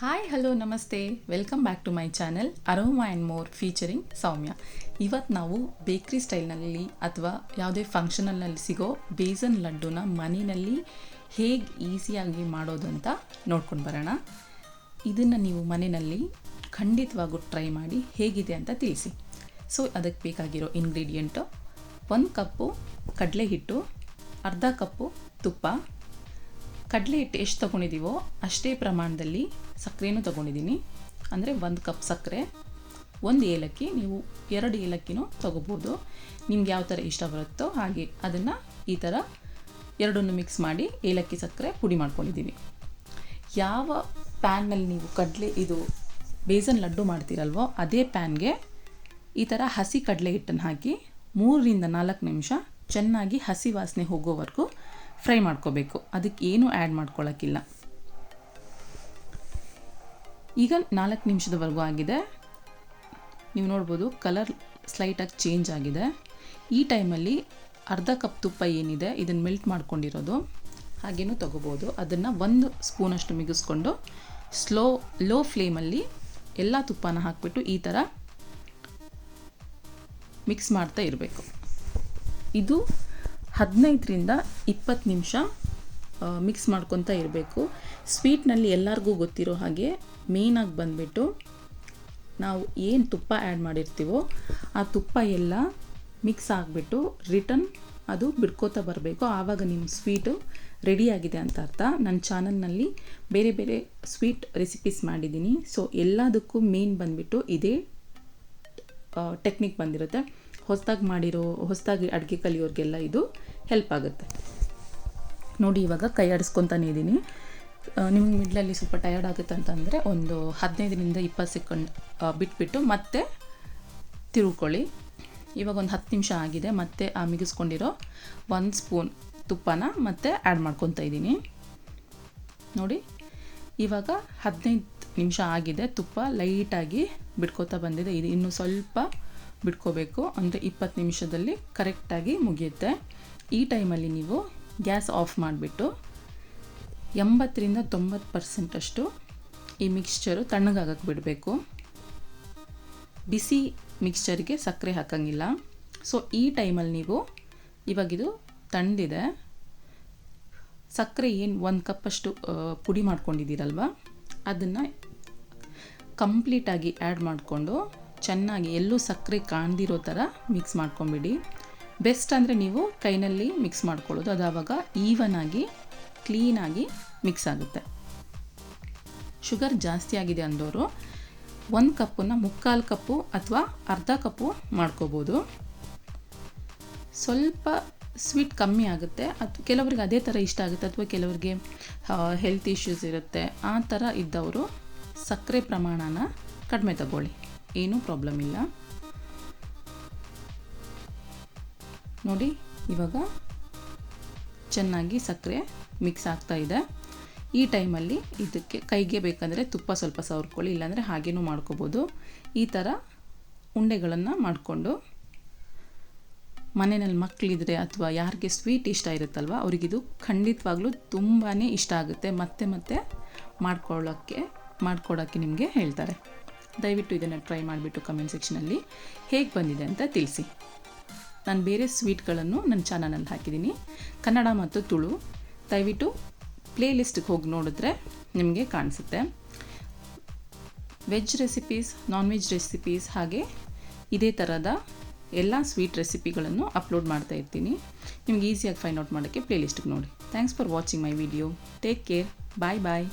Hi hello namaste welcome back to my channel aroma and more featuring Soumya. ಇವತ್ತು ನಾವು ಬೇಕ್ರಿ ಸ್ಟೈಲ್ನಲ್ಲಿ ಅಥವಾ ಯಾವುದೇ ಫಂಕ್ಷನಲ್ಲಿ ಸಿಗೋ ಬೇಸನ್ ಲಡ್ಡುನ ಮನೆಯಲ್ಲಿ ಹೇಗೆ ಈಸಿಯಾಗಿ ಮಾಡೋದು ಅಂತ ನೋಡ್ಕೊಂಡು ಬರೋಣ. ಇದನ್ನು ನೀವು ಮನೆಯಲ್ಲಿ ಖಂಡಿತವಾಗೂ ಟ್ರೈ ಮಾಡಿ ಹೇಗಿದೆ ಅಂತ ತಿಳಿಸಿ. ಸೊ ಅದಕ್ಕೆ ಬೇಕಾಗಿರೋ ಇಂಗ್ರೀಡಿಯೆಂಟು 1 ಕಪ್ಪು ಕಡಲೆ ಹಿಟ್ಟು, ಅರ್ಧ ಕಪ್ಪು ತುಪ್ಪ. ಕಡಲೆ ಹಿಟ್ಟು ಎಷ್ಟು ತೊಗೊಂಡಿದ್ದೀವೋ ಅಷ್ಟೇ ಪ್ರಮಾಣದಲ್ಲಿ ಸಕ್ಕರೆನೂ ತೊಗೊಂಡಿದ್ದೀನಿ. ಅಂದರೆ 1 ಕಪ್ ಸಕ್ಕರೆ, 1 ಏಲಕ್ಕಿ, ನೀವು 2 ಏಲಕ್ಕಿನೂ ತೊಗೋಬೋದು. ನಿಮ್ಗೆ ಯಾವ ಥರ ಇಷ್ಟ ಬರುತ್ತೋ ಹಾಗೆ ಅದನ್ನು ಈ ಥರ ಎರಡನ್ನು ಮಿಕ್ಸ್ ಮಾಡಿ ಏಲಕ್ಕಿ ಸಕ್ಕರೆ ಪುಡಿ ಮಾಡ್ಕೊಂಡಿದ್ದೀನಿ. ಯಾವ ಪ್ಯಾನ್ನಲ್ಲಿ ನೀವು ಇದು ಬೇಸನ್ ಲಡ್ಡು ಮಾಡ್ತೀರಲ್ವೋ ಅದೇ ಪ್ಯಾನ್ಗೆ ಈ ಥರ ಹಸಿ ಕಡಲೆ ಹಿಟ್ಟನ್ನು ಹಾಕಿ 3ರಿಂದ 4 ನಿಮಿಷ ಚೆನ್ನಾಗಿ ಹಸಿ ವಾಸನೆ ಹೋಗೋವರೆಗೂ ಫ್ರೈ ಮಾಡ್ಕೋಬೇಕು. ಅದಕ್ಕೆ ಏನೂ ಆ್ಯಡ್ ಮಾಡ್ಕೊಳ್ಳೋಕ್ಕಿಲ್ಲ. ಈಗ 4 ನಿಮಿಷದವರೆಗೂ ಆಗಿದೆ. ನೀವು ನೋಡ್ಬೋದು ಕಲರ್ ಸ್ಲೈಟಾಗಿ ಚೇಂಜ್ ಆಗಿದೆ. ಈ ಟೈಮಲ್ಲಿ ಅರ್ಧ ಕಪ್ ತುಪ್ಪ ಏನಿದೆ ಇದನ್ನು ಮೆಲ್ಟ್ ಮಾಡ್ಕೊಂಡಿರೋದು ಹಾಗೇನೂ ತೊಗೋಬೋದು. ಅದನ್ನು 1 ಸ್ಪೂನಷ್ಟು ಮಿಗಿಸ್ಕೊಂಡು ಲೋ ಫ್ಲೇಮಲ್ಲಿ ಎಲ್ಲ ತುಪ್ಪನ ಹಾಕಿಬಿಟ್ಟು ಈ ಥರ ಮಿಕ್ಸ್ ಮಾಡ್ತಾ ಇರಬೇಕು. ಇದು 15ರಿಂದ 20 ನಿಮಿಷ ಮಿಕ್ಸ್ ಮಾಡ್ಕೊತಾ ಇರಬೇಕು. ಸ್ವೀಟ್ನಲ್ಲಿ ಎಲ್ಲರಿಗೂ ಗೊತ್ತಿರೋ ಹಾಗೆ ಮೇಯ್ನಾಗಿ ಬಂದುಬಿಟ್ಟು ನಾವು ಏನು ತುಪ್ಪ ಆ್ಯಡ್ ಮಾಡಿರ್ತೀವೋ ಆ ತುಪ್ಪ ಎಲ್ಲ ಮಿಕ್ಸ್ ಆಗಿಬಿಟ್ಟು ರಿಟರ್ನ್ ಅದು ಬಿಡ್ಕೋತಾ ಬರಬೇಕು. ಆವಾಗ ನಿಮ್ಮ ಸ್ವೀಟು ರೆಡಿಯಾಗಿದೆ ಅಂತ ಅರ್ಥ. ನನ್ನ ಚಾನಲ್ನಲ್ಲಿ ಬೇರೆ ಬೇರೆ ಸ್ವೀಟ್ ರೆಸಿಪೀಸ್ ಮಾಡಿದ್ದೀನಿ. ಸೊ ಎಲ್ಲದಕ್ಕೂ ಮೇನ್ ಬಂದುಬಿಟ್ಟು ಇದೇ ಟೆಕ್ನಿಕ್ ಬಂದಿರುತ್ತೆ. ಹೊಸದಾಗಿ ಅಡುಗೆ ಕಲಿಯೋರಿಗೆಲ್ಲ ಇದು ಹೆಲ್ಪ್ ಆಗುತ್ತೆ. ನೋಡಿ ಇವಾಗ ಕೈ ಆಡಿಸ್ಕೊತಾನೆ ಇದ್ದೀನಿ. ನಿಮ್ಗೆ ಮಿಡ್ಲಲ್ಲಿ ಸ್ವಲ್ಪ ಟಯರ್ಡ್ ಆಗುತ್ತೆ ಅಂತಂದರೆ ಒಂದು 15ರಿಂದ 20 ಸೆಕೆಂಡ್ ಬಿಟ್ಬಿಟ್ಟು ಮತ್ತೆ ತಿರುಗ್ಕೊಳ್ಳಿ. ಇವಾಗ ಒಂದು 10 ನಿಮಿಷ ಆಗಿದೆ. ಮತ್ತೆ ಆ ಮಿಗಿಸ್ಕೊಂಡಿರೋ 1 ಸ್ಪೂನ್ ತುಪ್ಪನ ಮತ್ತೆ ಆ್ಯಡ್ ಮಾಡ್ಕೊತಾ ಇದ್ದೀನಿ. ನೋಡಿ ಇವಾಗ 15 ನಿಮಿಷ ಆಗಿದೆ. ತುಪ್ಪ ಲೈಟಾಗಿ ಬಿಡ್ಕೋತಾ ಬಂದಿದೆ. ಇದು ಇನ್ನೂ ಸ್ವಲ್ಪ ಬಿಡ್ಕೋಬೇಕು. ಅಂದರೆ 20 ನಿಮಿಷದಲ್ಲಿ ಕರೆಕ್ಟಾಗಿ ಮುಗಿಯುತ್ತೆ. ಈ ಟೈಮಲ್ಲಿ ನೀವು ಗ್ಯಾಸ್ ಆಫ್ ಮಾಡಿಬಿಟ್ಟು 80ರಿಂದ 90% ಅಷ್ಟು ಈ ಮಿಕ್ಸ್ಚರು ತಣ್ಣಗಾಗಕ್ಕೆ ಬಿಡಬೇಕು. ಬಿಸಿ ಮಿಕ್ಸ್ಚರ್ಗೆ ಸಕ್ಕರೆ ಹಾಕಂಗಿಲ್ಲ. ಸೊ ಈ ಟೈಮಲ್ಲಿ ನೀವು ಇವಾಗಿದು ತಣ್ಣದಿದೆ. ಸಕ್ಕರೆ ಏನು 1 ಕಪ್ಪಷ್ಟು ಪುಡಿ ಮಾಡ್ಕೊಂಡಿದ್ದೀರಲ್ವ ಅದನ್ನು ಕಂಪ್ಲೀಟಾಗಿ ಆ್ಯಡ್ ಮಾಡಿಕೊಂಡು ಚೆನ್ನಾಗಿ ಎಲ್ಲೂ ಸಕ್ಕರೆ ಕಾಣ್ದಿರೋ ಥರ ಮಿಕ್ಸ್ ಮಾಡ್ಕೊಂಬಿಡಿ. ಬೆಸ್ಟ್ ಅಂದರೆ ನೀವು ಕೈನಲ್ಲಿ ಮಿಕ್ಸ್ ಮಾಡ್ಕೊಳ್ಳೋದು. ಅದು ಆವಾಗ ಈವನಾಗಿ ಕ್ಲೀನಾಗಿ ಮಿಕ್ಸ್ ಆಗುತ್ತೆ. ಶುಗರ್ ಜಾಸ್ತಿ ಆಗಿದೆ ಅಂದವರು 1 ಕಪ್ಪನ್ನು 3/4 ಕಪ್ಪು ಅಥವಾ ಅರ್ಧ ಕಪ್ಪು ಮಾಡ್ಕೋಬೋದು. ಸ್ವಲ್ಪ ಸ್ವೀಟ್ ಕಮ್ಮಿ ಆಗುತ್ತೆ. ಅಥವಾ ಕೆಲವ್ರಿಗೆ ಅದೇ ಥರ ಇಷ್ಟ ಆಗುತ್ತೆ. ಅಥವಾ ಕೆಲವ್ರಿಗೆ ಹೆಲ್ತ್ ಇಶ್ಯೂಸ್ ಇರುತ್ತೆ. ಆ ಥರ ಇದ್ದವರು ಸಕ್ಕರೆ ಪ್ರಮಾಣನ ಕಡಿಮೆ ತಗೊಳ್ಳಿ, ಏನೂ ಪ್ರಾಬ್ಲಮ್ ಇಲ್ಲ. ನೋಡಿ ಇವಾಗ ಚೆನ್ನಾಗಿ ಸಕ್ಕರೆ ಮಿಕ್ಸ್ ಆಗ್ತಾ ಇದೆ. ಈ ಟೈಮಲ್ಲಿ ಇದಕ್ಕೆ ಕೈಗೆ ಬೇಕಂದರೆ ತುಪ್ಪ ಸ್ವಲ್ಪ ಸವರ್ಕೊಳ್ಳಿ, ಇಲ್ಲಾಂದರೆ ಹಾಗೇನೂ ಮಾಡ್ಕೋಬೋದು. ಈ ಥರ ಉಂಡೆಗಳನ್ನು ಮಾಡಿಕೊಂಡು ಮನೆಯಲ್ಲಿ ಮಕ್ಕಳಿದ್ರೆ ಅಥವಾ ಯಾರಿಗೆ ಸ್ವೀಟ್ ಇಷ್ಟ ಇರುತ್ತಲ್ವ ಅವರಿಗಿದು ಖಂಡಿತವಾಗ್ಲೂ ತುಂಬಾ ಇಷ್ಟ ಆಗುತ್ತೆ. ಮತ್ತೆ ಮಾಡ್ಕೊಡೋಕ್ಕೆ ನಿಮಗೆ ಹೇಳ್ತಾರೆ. ದಯವಿಟ್ಟು ಇದನ್ನು ಟ್ರೈ ಮಾಡಿಬಿಟ್ಟು ಕಮೆಂಟ್ ಸೆಕ್ಷನಲ್ಲಿ ಹೇಗೆ ಬಂದಿದೆ ಅಂತ ತಿಳಿಸಿ. ನಾನು ಬೇರೆ ಸ್ವೀಟ್ಗಳನ್ನು ನನ್ನ ಚಾನಲಲ್ಲಿ ಹಾಕಿದ್ದೀನಿ, ಕನ್ನಡ ಮತ್ತು ತುಳು. ದಯವಿಟ್ಟು ಪ್ಲೇಲಿಸ್ಟಿಗೆ ಹೋಗಿ ನೋಡಿದ್ರೆ ನಿಮಗೆ ಕಾಣಿಸುತ್ತೆ. Veg recipes, non veg recipes ಹಾಗೆ ಇದೇ ಥರದ ಎಲ್ಲ ಸ್ವೀಟ್ ರೆಸಿಪಿಗಳನ್ನು ಅಪ್ಲೋಡ್ ಮಾಡ್ತಾ ಇರ್ತೀನಿ. ನಿಮ್ಗೆ ಈಸಿಯಾಗಿ ಫೈಂಡ್ ಔಟ್ ಮಾಡೋಕ್ಕೆ ಪ್ಲೇಲಿಸ್ಟಿಗೆ ನೋಡಿ. Thanks for watching my video. Take care. Bye bye.